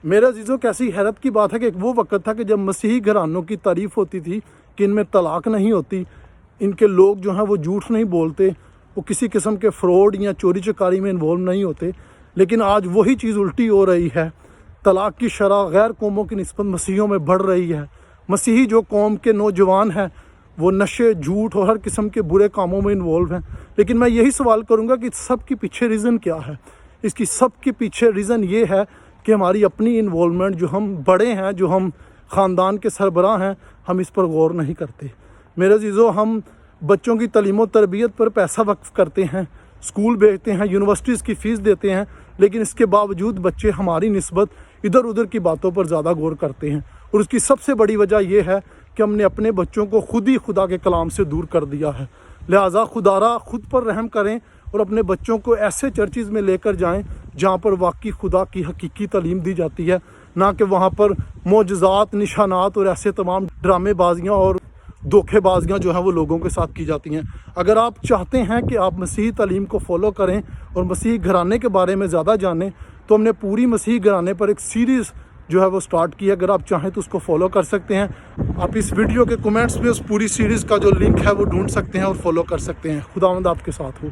میرے عزیزوں کیسی حیرت کی بات ہے کہ ایک وہ وقت تھا کہ جب مسیحی گھرانوں کی تعریف ہوتی تھی کہ ان میں طلاق نہیں ہوتی، ان کے لوگ جو ہیں وہ جھوٹ نہیں بولتے، وہ کسی قسم کے فراڈ یا چوری چکاری میں انوالو نہیں ہوتے. لیکن آج وہی چیز الٹی ہو رہی ہے. طلاق کی شرح غیر قوموں کی نسبت مسیحیوں میں بڑھ رہی ہے. مسیحی جو قوم کے نوجوان ہیں وہ نشے، جھوٹ اور ہر قسم کے برے کاموں میں انوالو ہیں. لیکن میں یہی سوال کروں گا کہ سب کے پیچھے ریزن کیا ہے؟ اس کی سب کے پیچھے ریزن یہ ہے کہ ہماری اپنی انوالومنٹ، جو ہم بڑے ہیں، جو ہم خاندان کے سربراہ ہیں، ہم اس پر غور نہیں کرتے. میرے عزیزو، ہم بچوں کی تعلیم و تربیت پر پیسہ وقف کرتے ہیں، اسکول بھیجتے ہیں، یونیورسٹیز کی فیس دیتے ہیں، لیکن اس کے باوجود بچے ہماری نسبت ادھر ادھر کی باتوں پر زیادہ غور کرتے ہیں. اور اس کی سب سے بڑی وجہ یہ ہے کہ ہم نے اپنے بچوں کو خود ہی خدا کے کلام سے دور کر دیا ہے. لہٰذا خدارا خود پر رحم کریں اور اپنے بچوں کو ایسے چرچز میں لے کر جائیں جہاں پر واقعی خدا کی حقیقی تعلیم دی جاتی ہے، نہ کہ وہاں پر معجزات، نشانات اور ایسے تمام ڈرامے بازیاں اور دھوکے بازیاں جو ہیں وہ لوگوں کے ساتھ کی جاتی ہیں. اگر آپ چاہتے ہیں کہ آپ مسیحی تعلیم کو فالو کریں اور مسیحی گھرانے کے بارے میں زیادہ جانیں، تو ہم نے پوری مسیحی گھرانے پر ایک سیریز جو ہے وہ سٹارٹ کی ہے. اگر آپ چاہیں تو اس کو فالو کر سکتے ہیں. آپ اس ویڈیو کے کمنٹس میں اس پوری سیریز کا جو لنک ہے وہ ڈھونڈ سکتے ہیں اور فالو کر سکتے ہیں. خداوند آپ کے ساتھ ہو.